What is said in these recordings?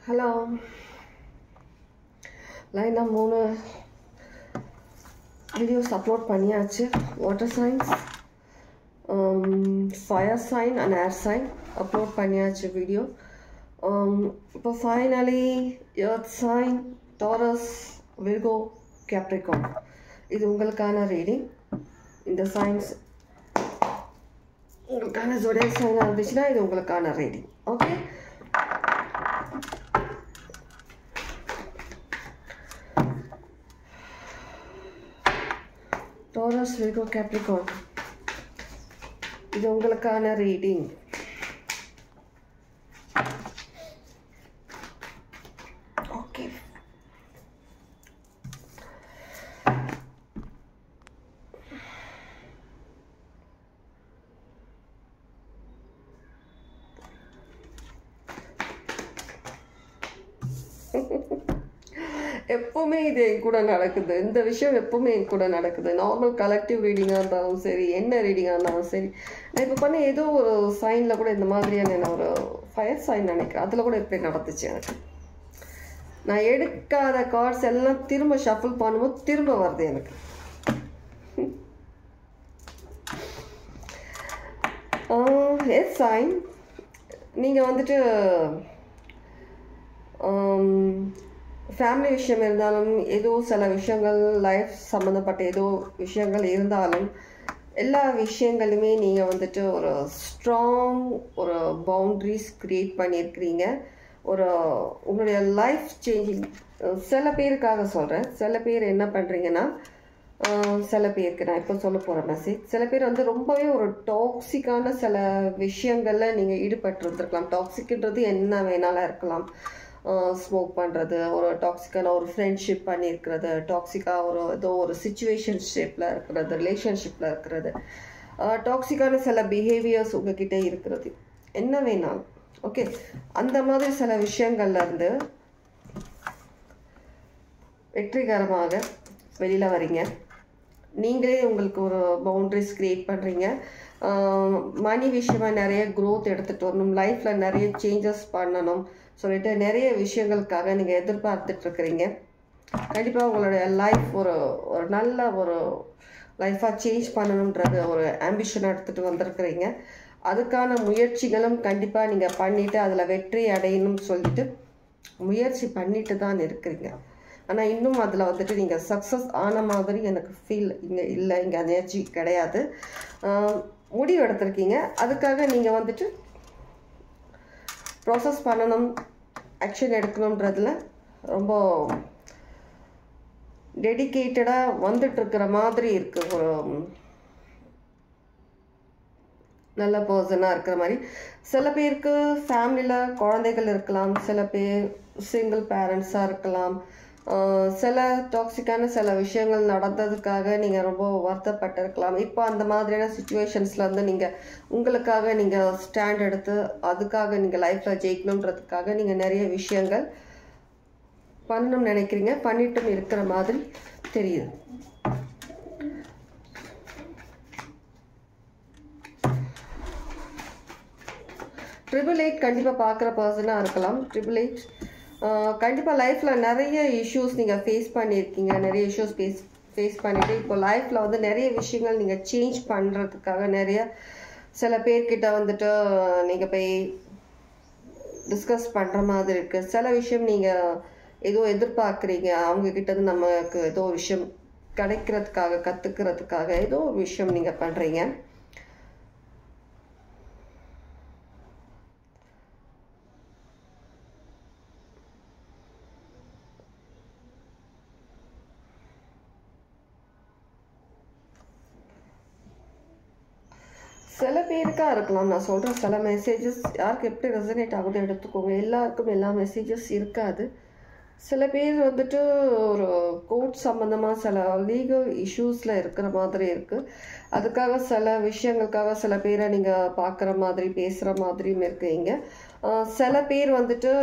Hello, லைனாக 3 videos upload பண்ணியாச்சு. Water signs, fire sign and air sign upload பண்ணியாச்சு video. இப்போ finally earth sign, Taurus, Virgo, Capricorn, இது உங்களுக்கான ரீடிங். இந்த சைன்ஸ் உங்களுக்கான ஜோடியாக் சைனாக இருந்துச்சுன்னா இது உங்களுக்கான reading. Okay, Taurus, Virgo, Capricorn, இது உங்களுக்கான ரீடிங். ஓகே, எப்பவுமே இது என் கூட நடக்குது. இந்த விஷயம் எப்பவுமே என் கூட நடக்குது. நார்மல் கலெக்டிவ் ரீடிங்காக இருந்தாலும் சரி, என்ன ரீடிங்காக இருந்தாலும் சரி. நான் இப்போ பண்ண ஏதோ ஒரு சைனில் கூட இந்த மாதிரியான என்ன ஒரு ஃபயர் சைன் நினைக்கிறேன், அதில் கூட இப்படி நடந்துச்சு எனக்கு. நான் எடுக்காத கார்ட்ஸ் எல்லாம் திரும்ப ஷஃபிள் பண்ணும்போது திரும்ப வருது எனக்கு. எஸ் சைன், நீங்கள் வந்துட்டு ஃபேமிலி விஷயம் இருந்தாலும், ஏதோ சில விஷயங்கள் லைஃப் சம்மந்தப்பட்ட ஏதோ விஷயங்கள் இருந்தாலும், எல்லா விஷயங்களுமே நீங்கள் வந்துட்டு ஒரு ஸ்ட்ராங் ஒரு பவுண்ட்ரிஸ் க்ரியேட் பண்ணியிருக்கிறீங்க. ஒரு உங்களுடைய லைஃப் சேஞ்சிங். சில பேருக்காக சொல்கிறேன். சில பேர் என்ன பண்ணுறீங்கன்னா, சில பேருக்கு நான் இப்போ சொல்ல போகிற மெசேஜ், சில பேர் வந்து ரொம்பவே ஒரு டாக்ஸிக்கான சில விஷயங்களில் நீங்கள் ஈடுபட்டிருந்துருக்கலாம். டாக்ஸிக்ன்றது என்ன வேணாலும் இருக்கலாம். ஸ்மோக் பண்ணுறது, ஒரு டாக்ஸிக்கான ஒரு ஃப்ரெண்ட்ஷிப் பண்ணியிருக்கிறது, டாக்ஸிக்காக ஒரு ஏதோ ஒரு சிச்சுவேஷன்ஷிப்பில் இருக்கிறது, ரிலேஷன்ஷிப்பில் இருக்கிறது, டாக்ஸிக்கான சில பிஹேவியர்ஸ் உங்ககிட்ட இருக்கிறது, என்ன வேணாலும். ஓகே, அந்த மாதிரி சில விஷயங்கள்லேருந்து வெற்றிகரமாக வெளியில் வரீங்க. நீங்களே உங்களுக்கு ஒரு பவுண்ட்ரிஸ் க்ரியேட் பண்ணுறீங்க. மணி விஷயமாக நிறைய க்ரோத் எடுத்துகிட்டு வரணும், லைஃப்பில் நிறைய சேஞ்சஸ் பண்ணணும் சொல்லிட்டு நிறைய விஷயங்களுக்காக நீங்கள் எதிர்பார்த்துட்ருக்குறீங்க. கண்டிப்பாக உங்களுடைய லைஃப் ஒரு நல்ல ஒரு லைஃபாக சேஞ்ச் பண்ணணுன்றது ஒரு ஆம்பிஷன் எடுத்துகிட்டு வந்திருக்கிறீங்க. அதுக்கான முயற்சிகளும் கண்டிப்பாக நீங்கள் பண்ணிவிட்டு அதில் வெற்றி அடையணும்னு சொல்லிட்டு முயற்சி பண்ணிட்டு தான் இருக்கிறீங்க. ஆனால் இன்னும் அதில் வந்துட்டு நீங்கள் சக்ஸஸ் ஆன மாதிரி எனக்கு ஃபீல் இங்கே இல்லை, இங்கே எனர்ஜி கிடையாது. முடிவு எடுத்திருக்கீங்க, அதுக்காக நீங்கள் வந்துட்டு ப்ராசஸ் பண்ணணும், ஆக்ஷன் எடுக்கணுன்றதுல ரொம்ப டெடிக்கேட்டடாக வந்துட்டுருக்கிற மாதிரி இருக்குது. ஒரு நல்ல பர்சனாக இருக்கிற மாதிரி. சில பேருக்கு ஃபேமிலியில் குழந்தைகள் இருக்கலாம், சில பேர் சிங்கிள் பேரண்ட்ஸாக இருக்கலாம். சில டாக்ஸிக்கான சில விஷயங்கள் நடந்ததுக்காக நீங்கள் ரொம்ப வருத்தப்பட்டிருக்கலாம். இப்போ அந்த மாதிரியான சுச்சுவேஷன்ஸில் வந்து நீங்கள் உங்களுக்காக நீங்கள் ஸ்டாண்ட் எடுத்து அதுக்காக நீங்கள் லைஃப்பில் ஜெயிக்கணுன்றதுக்காக நீங்கள் நிறைய விஷயங்கள் பண்ணணும்னு நினைக்கிறீங்க, பண்ணிட்டும் இருக்கிற மாதிரி தெரியுது. ட்ரிபிள் 8 கண்டிப்பாக பார்க்குற பர்சனாக இருக்கலாம். ட்ரிபிள் 8 கண்டிப்பாக லைஃப்பில் நிறைய இஷ்யூஸ் நீங்கள் ஃபேஸ் பண்ணியிருக்கீங்க. நிறைய இஷ்யூஸ் ஃபேஸ் பண்ணிவிட்டு இப்போ லைஃப்பில் வந்து நிறைய விஷயங்கள் நீங்கள் சேஞ்ச் பண்ணுறதுக்காக நிறைய சில பேர்கிட்ட வந்துட்டு நீங்கள் போய் டிஸ்கஸ் பண்ணுற மாதிரி இருக்குது. சில விஷயம் நீங்கள் ஏதோ எதிர்பார்க்குறீங்க, அவங்கக்கிட்ட நமக்கு ஏதோ ஒரு விஷயம் கிடைக்கிறதுக்காக, கற்றுக்கிறதுக்காக ஏதோ ஒரு விஷயம் நீங்கள் பண்ணுறீங்க. சில பேருக்காக இருக்கலாம். நான் சொல்கிற சில மெசேஜஸ் யாருக்கு எப்படி ரெசனேட் ஆகுது எடுத்துக்கோங்க. எல்லாருக்கும் எல்லா மெசேஜஸ் இருக்காது. சில பேர் வந்துட்டு ஒரு கோர்ட் சம்மந்தமாக சில லீகல் இஷ்யூஸில் இருக்கிற மாதிரி இருக்குது. அதுக்காக சில விஷயங்களுக்காக சில பேரை நீங்கள் பார்க்குற மாதிரி பேசுகிற மாதிரியும் இருக்கீங்க. சில பேர் வந்துட்டு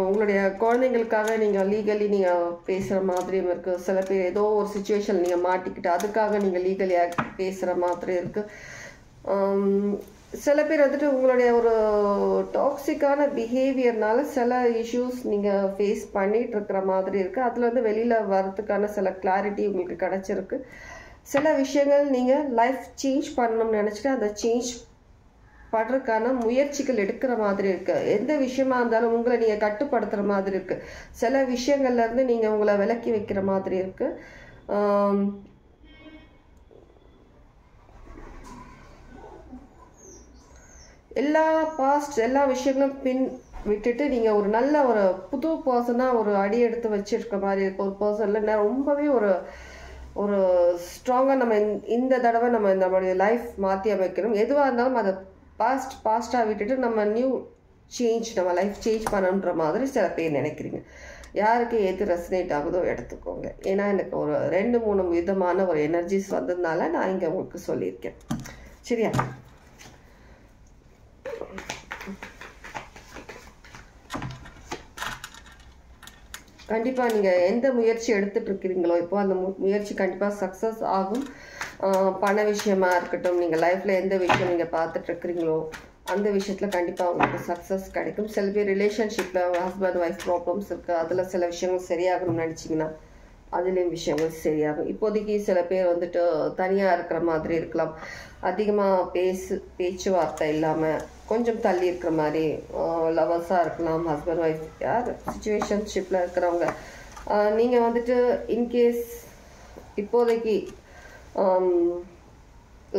உங்களுடைய குழந்தைங்களுக்காக நீங்கள் லீகலி நீங்கள் பேசுகிற மாதிரியும் இருக்குது. சில பேர் ஏதோ ஒரு சிச்சுவேஷன் நீங்கள் மாட்டிக்கிட்டு அதுக்காக நீங்கள் லீகலியாக பேசுகிற மாதிரி இருக்குது. சில பேர் வந்துட்டு உங்களுடைய ஒரு டாக்ஸிக்கான பிஹேவியர்னால சில இஷ்யூஸ் நீங்கள் ஃபேஸ் பண்ணிட்டு இருக்கிற மாதிரி இருக்குது. அதில் வந்து வெளியில் வரதுக்கான சில கிளாரிட்டி உங்களுக்கு கிடச்சிருக்கு. சில விஷயங்கள் நீங்கள் லைஃப் சேஞ்ச் பண்ணணும்னு நினச்சிட்டு அந்த சேஞ்ச் பண்ணுறதுக்கான முயற்சிகள் எடுக்கிற மாதிரி இருக்குது. எந்த விஷயமா இருந்தாலும் உங்களை நீங்கள் கட்டுப்படுத்துகிற மாதிரி இருக்குது. சில விஷயங்கள்லேருந்து நீங்கள் உங்களை விலக்கி வைக்கிற மாதிரி இருக்குது. எல்லா விஷயங்களும் பின் விட்டுட்டு நீங்கள் ஒரு நல்ல ஒரு புது பர்சனாக ஒரு அடி எடுத்து வச்சிருக்க மாதிரி இருக்க ஒரு பர்சனில் ரொம்பவே ஒரு ஸ்ட்ராங்காக நம்ம இந்த தடவை நம்மளுடைய லைஃப் மாற்றி அமைக்கணும். எதுவாக இருந்தாலும் அதை பாஸ்டாக விட்டுட்டு நம்ம நியூ சேஞ்ச், நம்ம லைஃப் சேஞ்ச் பண்ணணுன்ற மாதிரி சில பேர் நினைக்கிறீங்க. யாருக்கு எது ரெசனேட் ஆகுதோ எடுத்துக்கோங்க. ஏன்னா எனக்கு ஒரு 2-3 விதமான ஒரு எனர்ஜிஸ் வந்ததுனால நான் இங்கே உங்களுக்கு சொல்லியிருக்கேன். சரியா? கண்டிப்பாக நீங்கள் எந்த முயற்சி எடுத்துகிட்டு இருக்கிறீங்களோ இப்போ அந்த முயற்சி கண்டிப்பாக சக்ஸஸ் ஆகும். பண விஷயமா இருக்கட்டும், நீங்கள் லைஃப்பில் எந்த விஷயம் நீங்கள் பார்த்துட்ருக்கிறீங்களோ அந்த விஷயத்தில் கண்டிப்பாக உங்களுக்கு சக்ஸஸ் கிடைக்கும். சில பேர் ரிலேஷன்ஷிப்பில் ஹஸ்பண்ட் ஒய்ஃப் ப்ராப்ளம்ஸ் இருக்குது, அதில் சில விஷயங்கள் சரியாகணும்னு நினச்சிங்கன்னா அதுலேயும் விஷயங்கள் சரியாகும். இப்போதைக்கு சில பேர் வந்துட்டு தனியாக இருக்கிற மாதிரி இருக்கலாம். அதிகமாக பேச்சுவார்த்தை இல்லாமல் கொஞ்சம் தள்ளி இருக்கிற மாதிரி லவர்ஸாக இருக்கலாம், ஹஸ்பண்ட் ஒய்ஃப் யார் சிச்சுவேஷன்ஷிப்பில் இருக்கிறவங்க. நீங்கள் வந்துட்டு இன்கேஸ் இப்போதைக்கு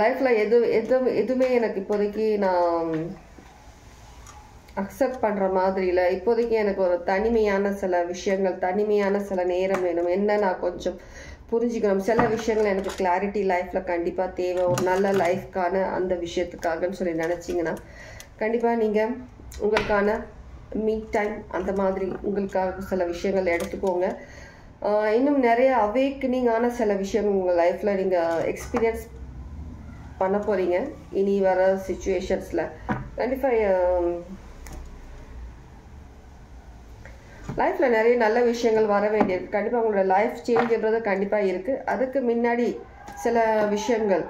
லைஃப்பில் எதுவுமே எனக்கு இப்போதைக்கு நான் அக்செப்ட் பண்ணுற மாதிரி இல்லை, இப்போதைக்கு எனக்கு ஒரு தனிமையான சில விஷயங்கள், தனிமையான சில நேரம் வேணும், என்ன நான் கொஞ்சம் புரிஞ்சுக்கணும், சில விஷயங்கள் எனக்கு கிளாரிட்டி லைஃப்பில் கண்டிப்பாக தேவை, ஒரு நல்ல லைஃப்க்கான அந்த விஷயத்துக்காகன்னு சொல்லி நினச்சிங்கன்னா கண்டிப்பாக நீங்கள் உங்களுக்கான மீட் டைம் அந்த மாதிரி உங்களுக்காக சில விஷயங்கள் எடுத்துக்கோங்க. இன்னும் நிறைய அவேக்கனிங்கான சில விஷயங்கள் உங்கள் லைஃப்பில் நீங்கள் எக்ஸ்பீரியன்ஸ் பண்ண போகிறீங்க இனி வர சிச்சுவேஷன்ஸில். கண்டிப்பாக லைஃப்பில் நிறைய நல்ல விஷயங்கள் வர வேண்டியிருக்கு. கண்டிப்பாக உங்களோட லைஃப் சேஞ்சுன்றது கண்டிப்பாக இருக்குது. அதுக்கு முன்னாடி சில விஷயங்கள்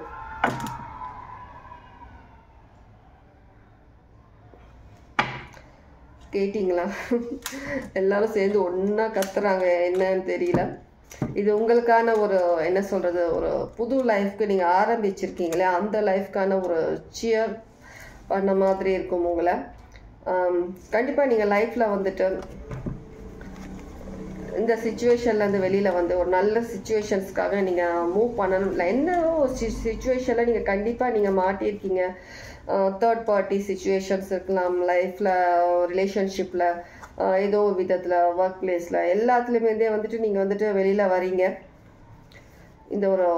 கேட்டிங்களா? எல்லாரும் சேர்ந்து ஒன்றா கத்துறாங்க, என்னன்னு தெரியல. இது உங்களுக்கான ஒரு என்ன சொல்கிறது, ஒரு புது லைஃப்க்கு நீங்கள் ஆரம்பிச்சிருக்கீங்களே அந்த லைஃப்க்கான ஒரு சியர் பண்ண மாதிரி இருக்கும் உங்களை. கண்டிப்பாக நீங்கள் லைஃப்பில் வந்துட்டு இந்த சிச்சுவேஷன்லேருந்து வெளியில் வந்து ஒரு நல்ல சிச்சுவேஷன்ஸ்க்காக நீங்கள் மூவ் பண்ணணும். இல்லை என்ன ஒரு சிச்சுவேஷனில் நீங்கள் கண்டிப்பாக நீங்கள் மாட்டியிருக்கீங்க. தேர்ட் பார்ட்டி சிச்சுவேஷன்ஸ் இருக்கலாம் லைஃப்பில், ரிலேஷன்ஷிப்பில், ஏதோ ஒரு விதத்தில், ஒர்க் பிளேஸில், எல்லாத்துலேயுமே வந்துட்டு நீங்கள் வந்துட்டு வெளியில் வரீங்க. இந்த ஒரு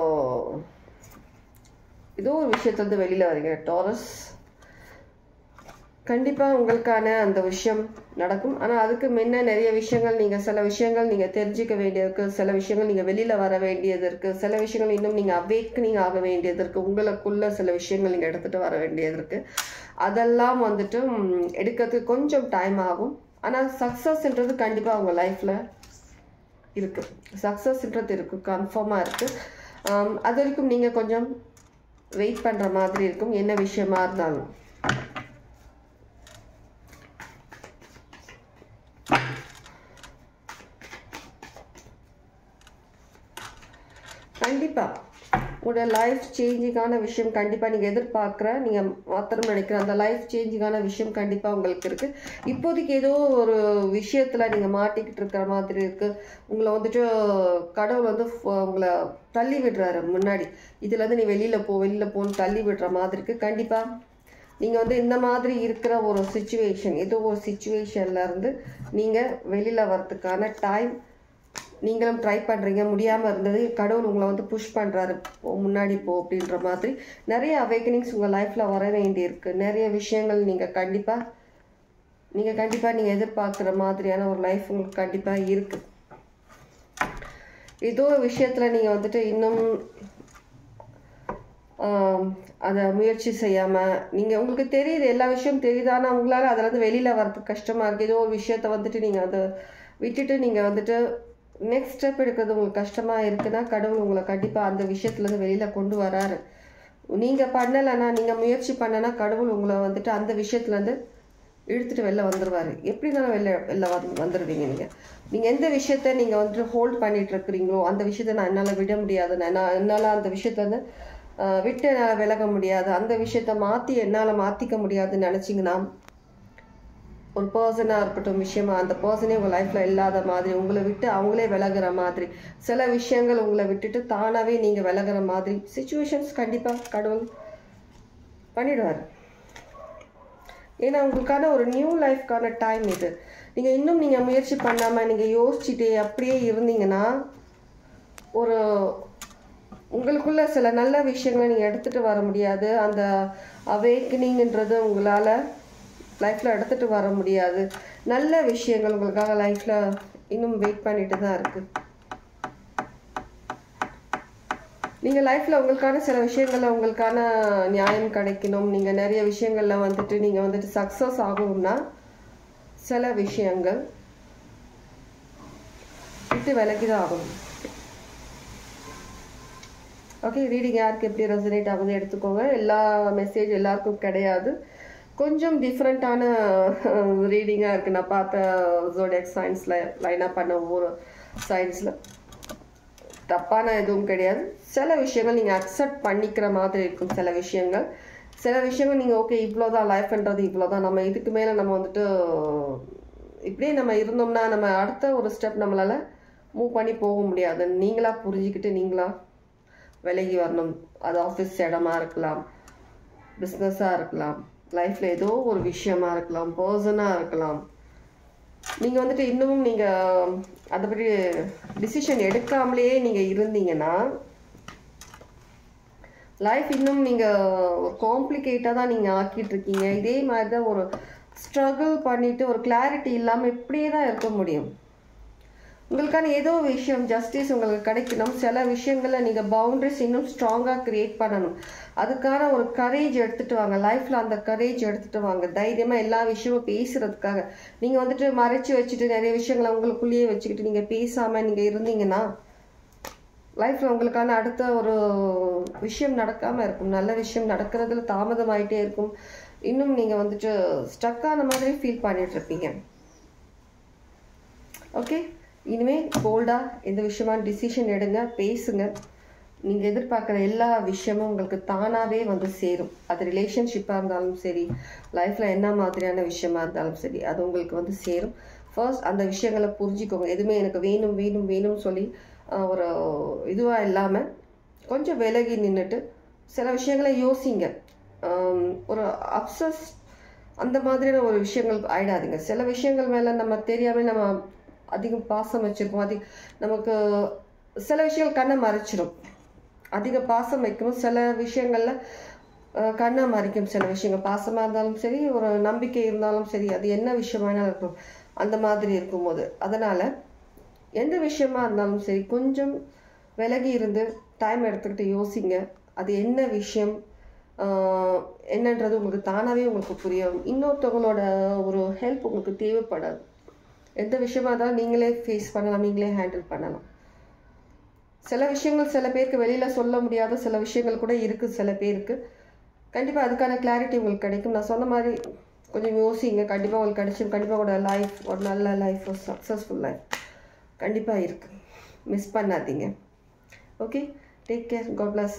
ஏதோ ஒரு விஷயத்துலேருந்து வெளியில் வரீங்க டாரஸ். கண்டிப்பாக உங்களுக்கான அந்த விஷயம் நடக்கும். ஆனால் அதுக்கு முன்ன நிறைய விஷயங்கள் சில விஷயங்கள் நீங்கள் தெரிஞ்சிக்க வேண்டியது இருக்குது, சில விஷயங்கள் நீங்கள் வெளியில் வர வேண்டியது இருக்குது, சில விஷயங்கள் இன்னும் நீங்கள் அவேக்கனிங் ஆக வேண்டியது இருக்குது, உங்களுக்குள்ள சில விஷயங்கள் நீங்கள் எடுத்துகிட்டு வர வேண்டியது இருக்குது. அதெல்லாம் வந்துட்டு எடுக்கிறதுக்கு கொஞ்சம் டைம் ஆகும். ஆனால் சக்ஸஸ்ன்றது கண்டிப்பாக உங்கள் லைஃப்பில் இருக்குது, சக்ஸஸ்ன்றது இருக்குது, கன்ஃபார்மாக இருக்குது. அது வரைக்கும் நீங்கள் கொஞ்சம் வெயிட் பண்ணுற மாதிரி இருக்கும் என்ன விஷயமா இருந்தாலும். கண்டிப்பாக உங்களோட லைஃப் சேஞ்சிங்கான விஷயம் கண்டிப்பாக நீங்கள் எதிர்பார்க்குற, நீங்கள் மாத்திரம் நினைக்கிற அந்த லைஃப் சேஞ்சிங்கான விஷயம் கண்டிப்பாக உங்களுக்கு இருக்குது. இப்போதைக்கு ஏதோ ஒரு விஷயத்தில் நீங்கள் மாட்டிக்கிட்டு இருக்கிற மாதிரி இருக்குது. உங்களை வந்துட்டு கடவுள் வந்து உங்களை தள்ளி விடுறாரு முன்னாடி, இதுலேருந்து நீ வெளியில் போன்னு தள்ளி விடுற மாதிரி இருக்குது. கண்டிப்பாக நீங்கள் வந்து இந்த மாதிரி இருக்கிற ஒரு சிச்சுவேஷன், ஏதோ ஒரு சிச்சுவேஷன்லேருந்து நீங்கள் வெளியில் வரதுக்கான டைம் நீங்களும் ட்ரை பண்ணுறீங்க, முடியாமல் இருந்தது, கடவுள் உங்களை வந்து புஷ் பண்ணுறாரு, முன்னாடி போ அப்படின்ற மாதிரி. நிறைய அவேக்கனிங்ஸ் உங்கள் லைஃப்பில் வர வேண்டியிருக்கு. நிறைய விஷயங்கள் நீங்கள் கண்டிப்பாக நீங்கள் எதிர்பார்க்குற மாதிரியான ஒரு லைஃப் உங்களுக்கு கண்டிப்பாக இருக்குது. ஏதோ ஒரு விஷயத்தில் நீங்கள் வந்துட்டு இன்னும் அதை முயற்சி செய்யாமல் உங்களுக்கு தெரியுது, எல்லா விஷயம் தெரியுது, ஆனால் உங்களால் அதிலேருந்து வெளியில் வரதுக்கு கஷ்டமாக இருக்குது. ஏதோ ஒரு விஷயத்த வந்துட்டு நீங்கள் அதை விட்டுட்டு நீங்கள் வந்துட்டு நெக்ஸ்ட் ஸ்டெப் எடுக்கிறது உங்களுக்கு கஷ்டமாக இருக்குன்னா கடவுள் உங்களை கண்டிப்பாக அந்த விஷயத்துலேருந்து வெளியில் கொண்டு வராரு. நீங்கள் பண்ணலைன்னா, நீங்கள் முயற்சி பண்ணனா கடவுள் உங்களை வந்துட்டு அந்த விஷயத்துலேருந்து இழுத்துட்டு வெளில வந்துடுவார். எப்படினாலும் வெளில வந்துடுவீங்க. நீங்கள் எந்த விஷயத்த நீங்கள் வந்துட்டு ஹோல்ட் பண்ணிகிட்டு இருக்கிறீங்களோ அந்த விஷயத்த நான் என்னால் விட முடியாது, என்னால் அந்த விஷயத்த வந்து விட்டு என்னால் விலக முடியாது, அந்த விஷயத்த மாற்றி என்னால் மாற்றிக்க முடியாதுன்னு நினச்சிங்கன்னா, ஒரு பர்சனாக இருக்கட்டும் விஷயமா, அந்த பர்சனே உங்கள் லைஃப்பில் இல்லாத மாதிரி, உங்களை விட்டு அவங்களே விலகிற மாதிரி, சில விஷயங்கள் உங்களை விட்டுட்டு தானாகவே நீங்கள் விலகிற மாதிரி சிச்சுவேஷன்ஸ் கண்டிப்பாக கடவுள் பண்ணிடுவார். ஏன்னா உங்களுக்கான ஒரு நியூ லைஃப்க்கான டைம் இது. நீங்கள் முயற்சி பண்ணாமல் நீங்கள் யோசிச்சுட்டே அப்படியே இருந்தீங்கன்னா, ஒரு உங்களுக்குள்ள சில நல்ல விஷயங்களை நீங்கள் எடுத்துகிட்டு வர முடியாது. அந்த அவேக்கனிங்ன்றது உங்களால் லைஃப்பில் எடுத்துகிட்டு வர முடியாது. நல்ல விஷயங்கள் உங்களுக்காக லைஃப்பில் இன்னும் வெயிட் பண்ணிட்டு தான் இருக்குது. நீங்கள் லைஃப்பில் உங்களுக்கான சில விஷயங்களில் உங்களுக்கான நியாயம் கிடைக்கணும், நீங்கள் நிறைய விஷயங்களில் வந்துட்டு நீங்கள் வந்துட்டு சக்ஸஸ் ஆகணும்னா சில விஷயங்கள் விட்டு விலகி தான் ஆகணும். ஓகே, ரீடிங் யாருக்கு எப்படி ரெசனேட் ஆகுது எடுத்துக்கோங்க. எல்லா மெசேஜ் எல்லாருக்கும் கிடையாது. கொஞ்சம் டிஃப்ரெண்ட்டான ரீடிங்காக இருக்குது. நான் பார்த்த ஜோடியாக் சயின்ஸில் லைனாக பண்ண ஒவ்வொரு சயின்ஸில் தப்பான எதுவும் கிடையாது. சில விஷயங்கள் நீங்கள் அக்செப்ட் பண்ணிக்கிற மாதிரி இருக்கும். சில விஷயங்கள் நீங்கள் ஓகே இவ்வளோதான் லைஃப்ன்றது, இவ்வளோதான், நம்ம இதுக்கு மேலே நம்ம வந்துட்டு இப்படியே நம்ம இருந்தோம்னா நம்ம அடுத்த ஒரு ஸ்டெப் நம்மளால் மூவ் பண்ணி போக முடியாது. நீங்களாக புரிஞ்சுக்கிட்டு நீங்களாக விலகி வரணும். அது ஆஃபீஸ் இடமா இருக்கலாம், பிஸ்னஸாக இருக்கலாம், லைஃப்பில் ஏதோ ஒரு விஷயமா இருக்கலாம், பர்சனாக இருக்கலாம். நீங்கள் வந்துட்டு இன்னமும் நீங்கள் அதை பற்றி டிசிஷன் எடுக்காமலேயே நீங்கள் இருந்தீங்கன்னா லைஃப் இன்னும் நீங்கள் ஒரு காம்ப்ளிகேட்டாக தான் நீங்கள் ஆக்கிட்டு இருக்கீங்க. இதே மாதிரி தான் ஒரு ஸ்ட்ரகிள் பண்ணிவிட்டு ஒரு கிளாரிட்டி இல்லாமல் இப்படியே தான் இருக்க முடியும். உங்களுக்கான ஏதோ விஷயம் ஜஸ்டிஸ் உங்களுக்கு கிடைக்கணும். சில விஷயங்களில் நீங்கள் பவுண்டரிஸ் இன்னும் ஸ்ட்ராங்காக க்ரியேட் பண்ணணும். அதுக்கான ஒரு கரேஜ் எடுத்துகிட்டு வாங்க. லைஃப்பில் அந்த கரேஜ் எடுத்துகிட்டு வாங்க. தைரியமாக எல்லா விஷயமும் பேசுகிறதுக்காக. நீங்கள் வந்துட்டு மறைச்சி வச்சுட்டு நிறைய விஷயங்களை உங்களுக்குள்ளேயே வச்சுக்கிட்டு நீங்கள் பேசாமல் நீங்கள் இருந்தீங்கன்னா லைஃப்பில் உங்களுக்கான அடுத்த ஒரு விஷயம் நடக்காமல் இருக்கும். நல்ல விஷயம் நடக்கிறதுல தாமதமாயிட்டே இருக்கும். இன்னும் நீங்கள் வந்துட்டு ஸ்டக்கான மாதிரி ஃபீல் பண்ணிகிட்ருப்பீங்க. ஓகே, இனிமேல் போல்டாக எந்த விஷயமான டிசிஷன் எடுங்க, பேசுங்க. நீங்கள் எதிர்பார்க்குற எல்லா விஷயமும் உங்களுக்கு தானாகவே வந்து சேரும். அது ரிலேஷன்ஷிப்பாக இருந்தாலும் சரி, லைஃப்பில் என்ன மாதிரியான விஷயமா இருந்தாலும் சரி, அது உங்களுக்கு வந்து சேரும். ஃபர்ஸ்ட் அந்த விஷயங்களை புரிஞ்சுக்கோங்க. எதுவுமே எனக்கு வேணும் வேணும் வேணும்னு சொல்லி ஒரு இதுவாக இல்லாமல் கொஞ்சம் விலகி நின்றுட்டு சில விஷயங்களை யோசிங்க. ஒரு அப்சஸ் அந்த மாதிரியான ஒரு விஷயங்கள் ஆகிடாதீங்க. சில விஷயங்கள் மேலே நம்ம தெரியாமல் நம்ம அதிகம் பாசம் வச்சுருப்போம். நமக்கு சில விஷயங்கள் கண்ணை மறைச்சிடும். அதிக பாசம் வைக்கணும். சில விஷயங்களில் கண்ணை மறைக்கும். சில விஷயங்கள் பாசமாக இருந்தாலும் சரி, ஒரு நம்பிக்கை இருந்தாலும் சரி, அது என்ன விஷயமானாலும் இருக்கும். அந்த மாதிரி இருக்கும்போது அதனால் எந்த விஷயமா இருந்தாலும் சரி கொஞ்சம் விலகி இருந்து டைம் எடுத்துக்கிட்டு யோசிங்க. அது என்ன விஷயம் என்னன்றது உங்களுக்கு தானாகவே உங்களுக்கு புரியும். இன்னொருத்தவங்களோட ஒரு ஹெல்ப் உங்களுக்கு தேவைப்படாது. எந்த விஷயமா இருந்தாலும் நீங்களே ஃபேஸ் பண்ணலாம், நீங்களே ஹேண்டில் பண்ணலாம். சில விஷயங்கள் சில பேருக்கு வெளியில் சொல்ல முடியாத சில விஷயங்கள் கூட இருக்குது. சில பேருக்கு கண்டிப்பாக அதுக்கான கிளாரிட்டி உங்களுக்கு கிடைக்கும். நான் சொன்ன மாதிரி கொஞ்சம் யோசிங்க. கண்டிப்பாக உங்களுக்கு கிடைச்சிடும். கண்டிப்பாக உங்களோட லைஃப் ஒரு நல்ல லைஃப், ஒரு சக்ஸஸ்ஃபுல் லைஃப் கண்டிப்பாக இருக்குது. மிஸ் பண்ணாதீங்க. Okay, take care. God plus.